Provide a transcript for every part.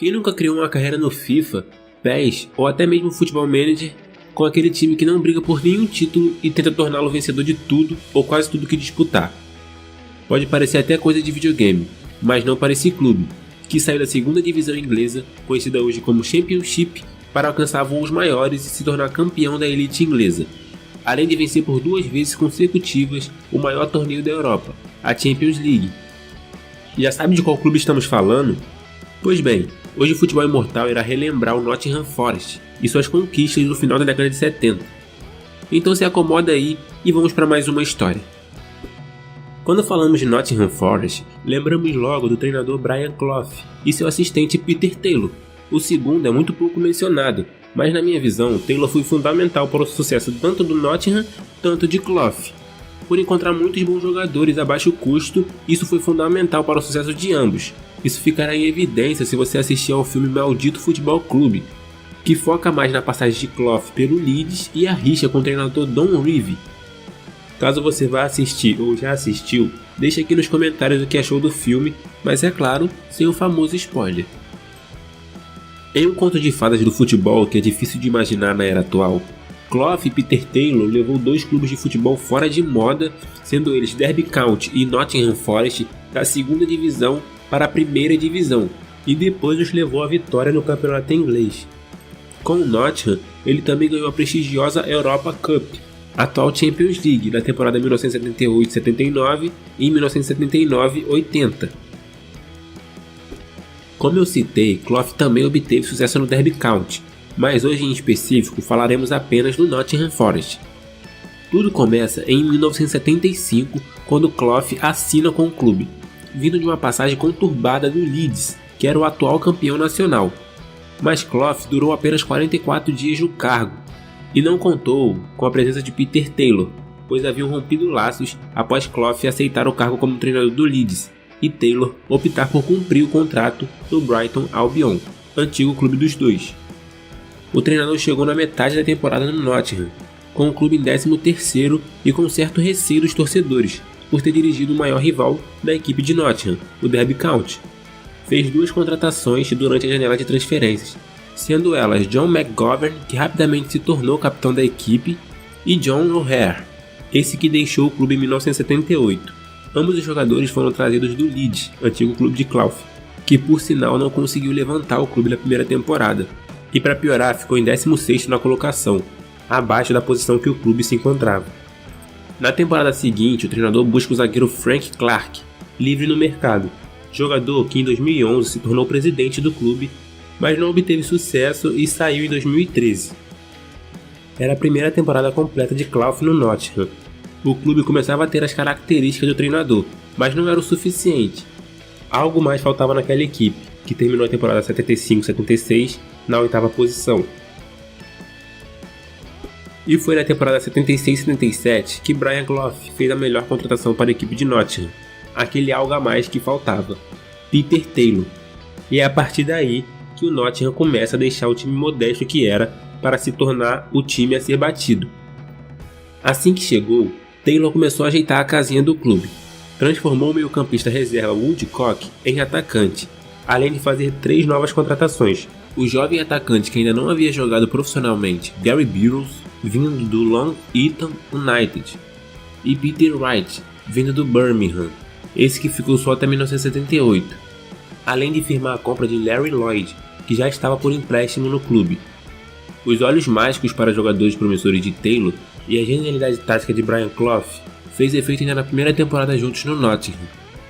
Quem nunca criou uma carreira no FIFA, PES ou até mesmo Football Manager com aquele time que não briga por nenhum título e tenta torná-lo vencedor de tudo ou quase tudo que disputar? Pode parecer até coisa de videogame, mas não para esse clube, que saiu da segunda divisão inglesa, conhecida hoje como Championship, para alcançar voos maiores e se tornar campeão da elite inglesa, além de vencer por 2 vezes consecutivas o maior torneio da Europa, a Champions League. Já sabe de qual clube estamos falando? Pois bem, hoje o Futebol Imortal irá relembrar o Nottingham Forest e suas conquistas no final da década de 70. Então se acomoda aí e vamos para mais uma história. Quando falamos de Nottingham Forest, lembramos logo do treinador Brian Clough e seu assistente Peter Taylor. O segundo é muito pouco mencionado, mas na minha visão, Taylor foi fundamental para o sucesso tanto do Nottingham, tanto de Clough. Por encontrar muitos bons jogadores a baixo custo, isso foi fundamental para o sucesso de ambos. Isso ficará em evidência se você assistir ao filme Maldito Futebol Clube, que foca mais na passagem de Clough pelo Leeds e a rixa com o treinador Don Revie. Caso você vá assistir ou já assistiu, deixe aqui nos comentários o que achou do filme, mas é claro, sem o famoso spoiler. Em um conto de fadas do futebol que é difícil de imaginar na era atual, Clough e Peter Taylor levou 2 clubes de futebol fora de moda, sendo eles Derby County e Nottingham Forest, da segunda divisão para a primeira divisão, e depois os levou à vitória no campeonato inglês. Com o Nottingham, ele também ganhou a prestigiosa Europa Cup, atual Champions League, na temporada 1978-79 e 1979-80. Como eu citei, Clough também obteve sucesso no Derby County, mas hoje em específico falaremos apenas do Nottingham Forest. Tudo começa em 1975, quando Clough assina com o clube, vindo de uma passagem conturbada do Leeds, que era o atual campeão nacional. Mas Clough durou apenas 44 dias no cargo, e não contou com a presença de Peter Taylor, pois haviam rompido laços após Clough aceitar o cargo como treinador do Leeds, e Taylor optar por cumprir o contrato no Brighton Albion, antigo clube dos dois. O treinador chegou na metade da temporada no Nottingham, com o clube em 13º e com certo receio dos torcedores, por ter dirigido o maior rival da equipe de Nottingham, o Derby County. Fez 2 contratações durante a janela de transferências, sendo elas John McGovern, que rapidamente se tornou capitão da equipe, e John O'Hare, esse que deixou o clube em 1978. Ambos os jogadores foram trazidos do Leeds, antigo clube de Clough, que por sinal não conseguiu levantar o clube na primeira temporada, e para piorar ficou em 16º na colocação, abaixo da posição que o clube se encontrava. Na temporada seguinte, o treinador busca o zagueiro Frank Clark, livre no mercado, jogador que em 2011 se tornou presidente do clube, mas não obteve sucesso e saiu em 2013. Era a primeira temporada completa de Clough no Nottingham. O clube começava a ter as características do treinador, mas não era o suficiente. Algo mais faltava naquela equipe, que terminou a temporada 75-76 na 8ª posição. E foi na temporada 76-77 que Brian Clough fez a melhor contratação para a equipe de Nottingham, aquele algo a mais que faltava, Peter Taylor. E é a partir daí que o Nottingham começa a deixar o time modesto que era para se tornar o time a ser batido. Assim que chegou, Taylor começou a ajeitar a casinha do clube, transformou o meio-campista reserva Woodcock em atacante, além de fazer 3 novas contratações. O jovem atacante que ainda não havia jogado profissionalmente, Gary Burrows, vindo do Long Eaton United, e Peter Wright, vindo do Birmingham, esse que ficou só até 1978, além de firmar a compra de Larry Lloyd, que já estava por empréstimo no clube. Os olhos mágicos para jogadores promissores de Taylor e a genialidade tática de Brian Clough fez efeito ainda na primeira temporada juntos no Nottingham,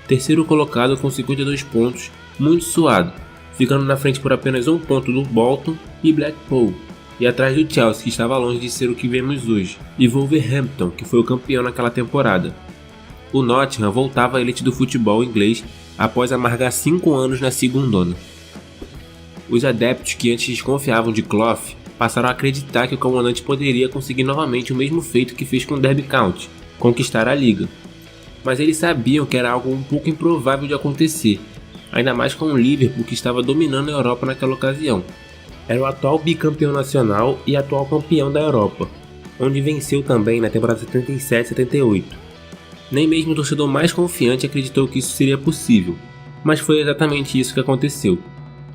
terceiro colocado com 52 pontos, muito suado, ficando na frente por apenas 1 ponto do Bolton e Blackpool, e atrás do Chelsea, que estava longe de ser o que vemos hoje, e Wolverhampton, que foi o campeão naquela temporada. O Nottingham voltava à elite do futebol inglês após amargar 5 anos na segundona. Os adeptos que antes desconfiavam de Clough passaram a acreditar que o comandante poderia conseguir novamente o mesmo feito que fez com o Derby County, conquistar a liga. Mas eles sabiam que era algo um pouco improvável de acontecer, ainda mais com o Liverpool, que estava dominando a Europa naquela ocasião. Era o atual bicampeão nacional e atual campeão da Europa, onde venceu também na temporada 77-78. Nem mesmo o torcedor mais confiante acreditou que isso seria possível, mas foi exatamente isso que aconteceu.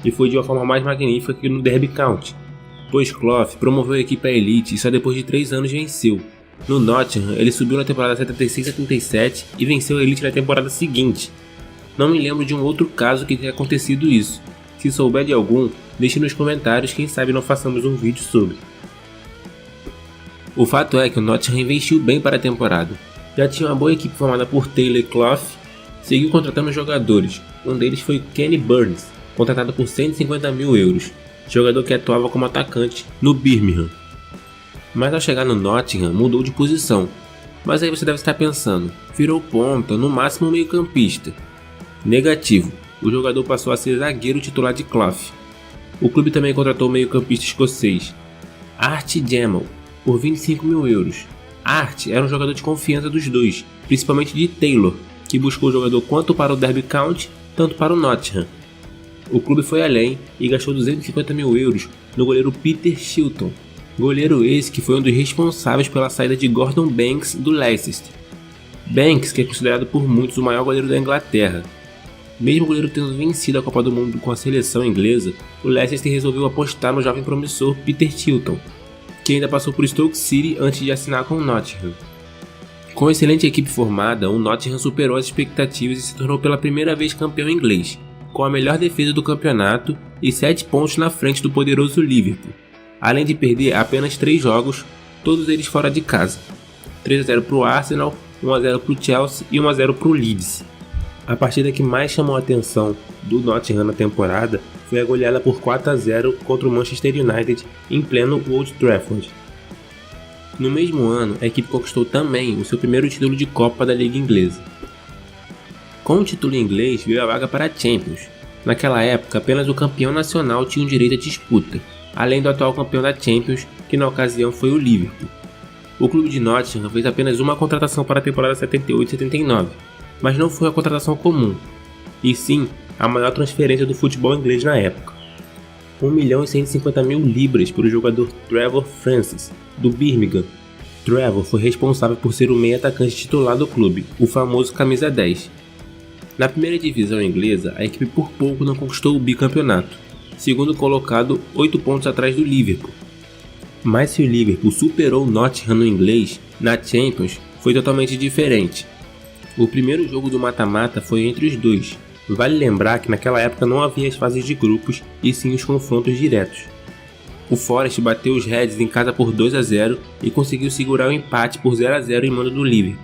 e foi de uma forma mais magnífica que no Derby County, pois Clough promoveu a equipe à elite e só depois de 3 anos venceu. No Nottingham, ele subiu na temporada 76-77 e venceu a elite na temporada seguinte. Não me lembro de um outro caso que tenha acontecido isso. Se souber de algum, deixe nos comentários, quem sabe não façamos um vídeo sobre. O fato é que o Nottingham investiu bem para a temporada. Já tinha uma boa equipe formada por Taylor e Clough, seguiu contratando jogadores. Um deles foi Kenny Burns, contratado por 150 mil euros, jogador que atuava como atacante no Birmingham. Mas ao chegar no Nottingham, mudou de posição. Mas aí você deve estar pensando, virou ponta, no máximo meio campista. Negativo, o jogador passou a ser zagueiro titular de Clough. O clube também contratou o meio-campista escocês Art Jamal por 25 mil euros. Art era um jogador de confiança dos dois, principalmente de Taylor, que buscou o jogador tanto para o Derby County, tanto para o Nottingham. O clube foi além e gastou 250 mil euros no goleiro Peter Shilton, goleiro esse que foi um dos responsáveis pela saída de Gordon Banks do Leicester. Banks, que é considerado por muitos o maior goleiro da Inglaterra. Mesmo o goleiro tendo vencido a Copa do Mundo com a seleção inglesa, o Leicester resolveu apostar no jovem promissor Peter Shilton, que ainda passou por Stoke City antes de assinar com o Nottingham. Com a excelente equipe formada, o Nottingham superou as expectativas e se tornou pela primeira vez campeão inglês, com a melhor defesa do campeonato e 7 pontos na frente do poderoso Liverpool, além de perder apenas 3 jogos, todos eles fora de casa. 3-0 para o Arsenal, 1-0 para o Chelsea e 1-0 para o Leeds. A partida que mais chamou a atenção do Nottingham na temporada foi a goleada por 4-0 contra o Manchester United em pleno Old Trafford. No mesmo ano, a equipe conquistou também o seu primeiro título de Copa da Liga Inglesa. Com o título inglês veio a vaga para a Champions. Naquela época, apenas o campeão nacional tinha o direito à disputa, além do atual campeão da Champions, que na ocasião foi o Liverpool. O clube de Nottingham fez apenas uma contratação para a temporada 78-79, mas não foi a contratação comum, e sim a maior transferência do futebol inglês na época. 1 milhão e 150 mil libras para o jogador Trevor Francis, do Birmingham. Trevor foi responsável por ser o meio atacante titular do clube, o famoso camisa 10. Na primeira divisão inglesa, a equipe por pouco não conquistou o bicampeonato, segundo colocado 8 pontos atrás do Liverpool. Mas se o Liverpool superou o Nottingham no inglês, na Champions foi totalmente diferente. O primeiro jogo do mata-mata foi entre os dois. Vale lembrar que naquela época não havia as fases de grupos e sim os confrontos diretos. O Forest bateu os Reds em casa por 2-0 e conseguiu segurar o empate por 0-0 em mando do Liverpool.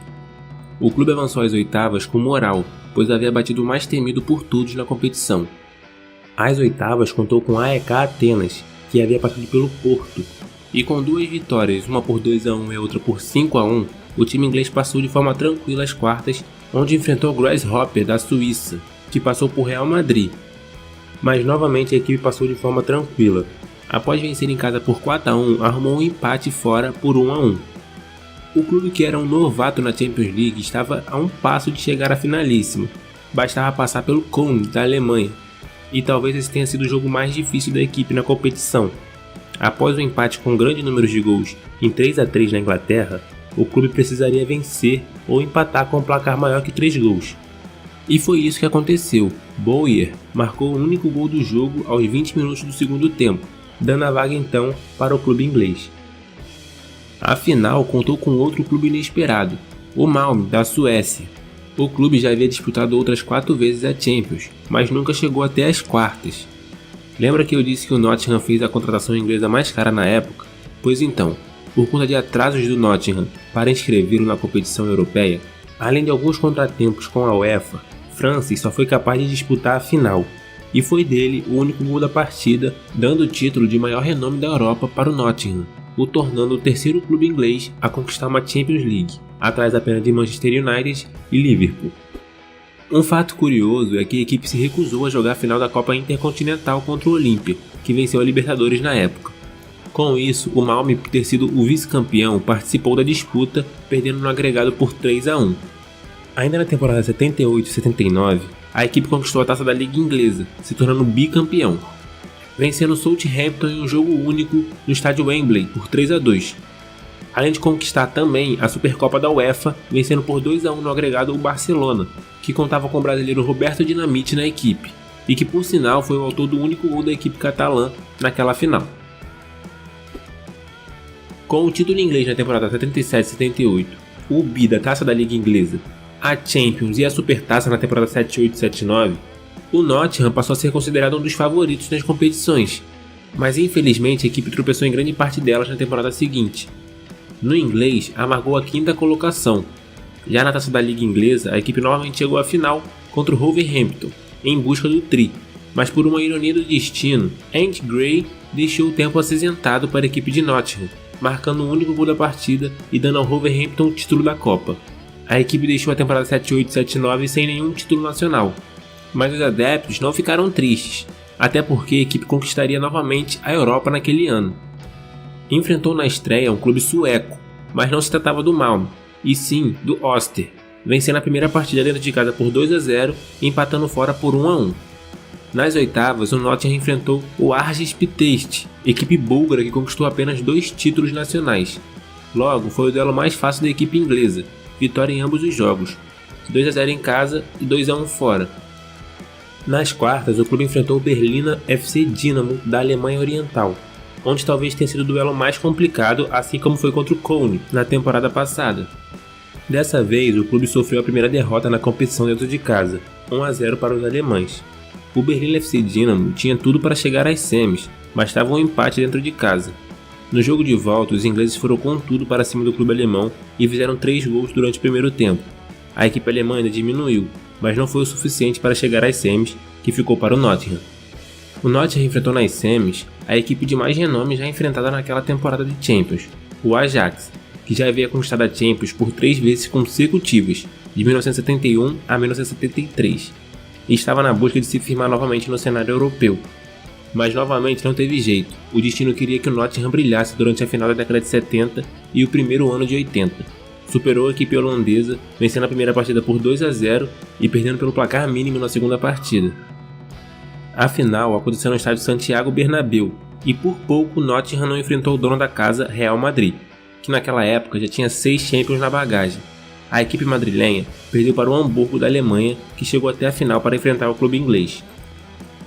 O clube avançou às oitavas com moral, pois havia batido o mais temido por todos na competição. As oitavas contou com a AEK Atenas, que havia passado pelo Porto, e com 2 vitórias, uma por 2-1 e outra por 5-1, o time inglês passou de forma tranquila às quartas, onde enfrentou o Grasshopper da Suíça, que passou por Real Madrid. Mas novamente a equipe passou de forma tranquila. Após vencer em casa por 4-1, arrumou um empate fora por 1-1. O clube, que era um novato na Champions League, estava a um passo de chegar à finalíssima. Bastava passar pelo Köln da Alemanha, e talvez esse tenha sido o jogo mais difícil da equipe na competição. Após o empate com grande número de gols em 3-3 na Inglaterra, o clube precisaria vencer ou empatar com um placar maior que 3 gols. E foi isso que aconteceu. Bowyer marcou o único gol do jogo aos 20 minutos do segundo tempo, dando a vaga então para o clube inglês. A final contou com outro clube inesperado, o Malmö da Suécia. O clube já havia disputado outras 4 vezes a Champions, mas nunca chegou até as quartas. Lembra que eu disse que o Nottingham fez a contratação inglesa mais cara na época? Pois então, por conta de atrasos do Nottingham para inscrevê-lo na competição europeia, além de alguns contratempos com a UEFA, Francis só foi capaz de disputar a final, e foi dele o único gol da partida, dando o título de maior renome da Europa para o Nottingham, o tornando o terceiro clube inglês a conquistar uma Champions League, atrás apenas de Manchester United e Liverpool. Um fato curioso é que a equipe se recusou a jogar a final da Copa Intercontinental contra o Olímpia, que venceu a Libertadores na época. Com isso, o Malmö, por ter sido o vice-campeão, participou da disputa, perdendo no agregado por 3-1. Ainda na temporada 78-79, a equipe conquistou a taça da Liga Inglesa, se tornando bicampeão, vencendo o Southampton em um jogo único no estádio Wembley por 3-2. Além de conquistar também a Supercopa da UEFA, vencendo por 2-1 no agregado o Barcelona, que contava com o brasileiro Roberto Dinamite na equipe. e que por sinal foi o autor do único gol da equipe catalã naquela final. Com o título inglês na temporada 77-78, o bi da Taça da Liga Inglesa, a Champions e a Supertaça na temporada 78-79, o Nottingham passou a ser considerado um dos favoritos nas competições, mas infelizmente a equipe tropeçou em grande parte delas na temporada seguinte. No inglês, amargou a quinta colocação. Já na Taça da Liga Inglesa, a equipe novamente chegou à final contra o Wolverhampton, em busca do tri, mas por uma ironia do destino, Andy Gray deixou o tempo acinzentado para a equipe de Nottingham, marcando o único gol da partida e dando ao Wolverhampton o título da Copa. A equipe deixou a temporada 78-79 sem nenhum título nacional, mas os adeptos não ficaram tristes, até porque a equipe conquistaria novamente a Europa naquele ano. Enfrentou na estreia um clube sueco, mas não se tratava do Malmö, e sim do Öster, vencendo a primeira partida dentro de casa por 2-0 e empatando fora por 1-1. Nas oitavas, o Nottingham enfrentou o Argis Pitești, equipe búlgara que conquistou apenas 2 títulos nacionais. Logo, foi o duelo mais fácil da equipe inglesa, vitória em ambos os jogos, 2-0 em casa e 2-1 fora. Nas quartas, o clube enfrentou o Berliner FC Dynamo da Alemanha Oriental, onde talvez tenha sido o duelo mais complicado, assim como foi contra o Köln na temporada passada. Dessa vez, o clube sofreu a primeira derrota na competição dentro de casa, 1-0 para os alemães. O Berliner FC Dynamo tinha tudo para chegar às semis, bastava um empate dentro de casa. No jogo de volta, os ingleses foram com tudo para cima do clube alemão e fizeram 3 gols durante o primeiro tempo. A equipe alemã ainda diminuiu, mas não foi o suficiente para chegar às semis, que ficou para o Nottingham. O Nottingham enfrentou nas semis a equipe de mais renome já enfrentada naquela temporada de Champions, o Ajax, que já havia conquistado a Champions por 3 vezes consecutivas, de 1971 a 1973, e estava na busca de se firmar novamente no cenário europeu. Mas novamente não teve jeito, o destino queria que o Nottingham brilhasse durante a final da década de 70 e o primeiro ano de 80. Superou a equipe holandesa, vencendo a primeira partida por 2-0 e perdendo pelo placar mínimo na segunda partida. A final aconteceu no estádio Santiago Bernabéu, e por pouco o Nottingham não enfrentou o dono da casa, Real Madrid, que naquela época já tinha 6 Champions na bagagem. A equipe madrilenha perdeu para o Hamburgo da Alemanha, que chegou até a final para enfrentar o clube inglês.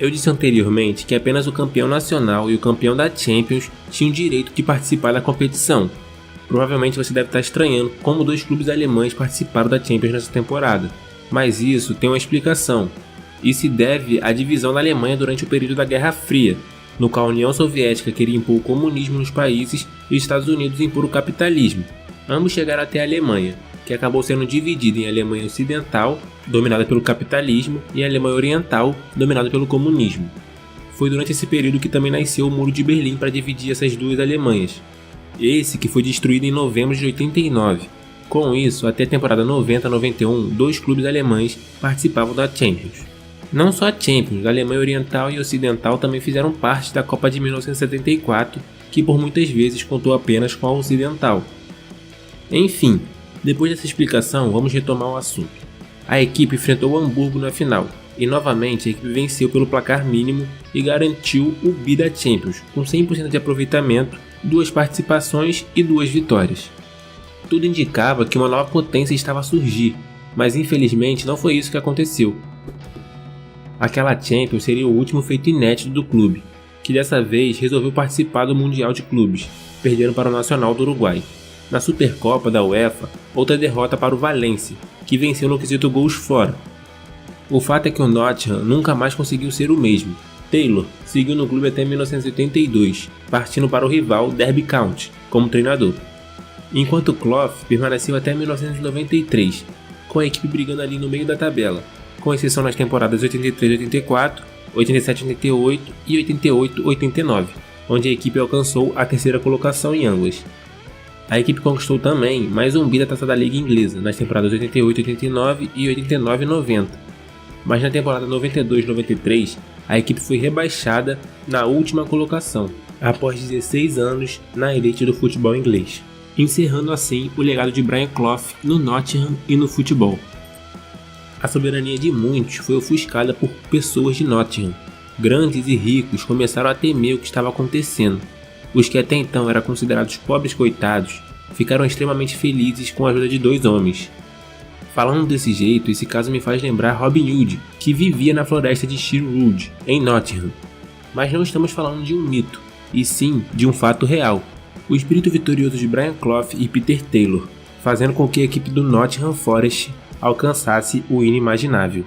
Eu disse anteriormente que apenas o campeão nacional e o campeão da Champions tinham direito de participar da competição. Provavelmente você deve estar estranhando como 2 clubes alemães participaram da Champions nessa temporada, mas isso tem uma explicação, e se deve à divisão da Alemanha durante o período da Guerra Fria, no qual a União Soviética queria impor o comunismo nos países e os Estados Unidos impor o capitalismo. Ambos chegaram até a Alemanha, que acabou sendo dividida em Alemanha Ocidental, dominada pelo capitalismo, e Alemanha Oriental, dominada pelo comunismo. Foi durante esse período que também nasceu o Muro de Berlim para dividir essas 2 Alemanhas, esse que foi destruído em novembro de 89. Com isso, até a temporada 90-91, 2 clubes alemães participavam da Champions. Não só a Champions, a Alemanha Oriental e Ocidental também fizeram parte da Copa de 1974, que por muitas vezes contou apenas com a Ocidental. Enfim, depois dessa explicação, vamos retomar o assunto. A equipe enfrentou o Hamburgo na final, e novamente a equipe venceu pelo placar mínimo e garantiu o bi da Champions, com 100% de aproveitamento, 2 participações e 2 vitórias. Tudo indicava que uma nova potência estava a surgir, mas infelizmente não foi isso que aconteceu. Aquela Champions seria o último feito inédito do clube, que dessa vez resolveu participar do Mundial de Clubes, perdendo para o Nacional do Uruguai. Na Supercopa da UEFA, outra derrota para o Valência, que venceu no quesito gols fora. O fato é que o Nottingham nunca mais conseguiu ser o mesmo. Taylor seguiu no clube até 1982, partindo para o rival Derby County como treinador, enquanto Clough permaneceu até 1993, com a equipe brigando ali no meio da tabela, com exceção nas temporadas 83-84, 87-88 e 88-89, onde a equipe alcançou a 3ª colocação em ambas. A equipe conquistou também mais um bi da Taça da Liga Inglesa nas temporadas 88-89 e 89-90, mas na temporada 92-93 a equipe foi rebaixada na última colocação, após 16 anos na elite do futebol inglês, encerrando assim o legado de Brian Clough no Nottingham e no futebol. A soberania de muitos foi ofuscada por pessoas de Nottingham. Grandes e ricos começaram a temer o que estava acontecendo. Os que até então eram considerados pobres coitados ficaram extremamente felizes com a ajuda de 2 homens. Falando desse jeito, esse caso me faz lembrar Robin Hood, que vivia na floresta de Sherwood, em Nottingham. Mas não estamos falando de um mito, e sim de um fato real. O espírito vitorioso de Brian Clough e Peter Taylor, fazendo com que a equipe do Nottingham Forest alcançasse o inimaginável.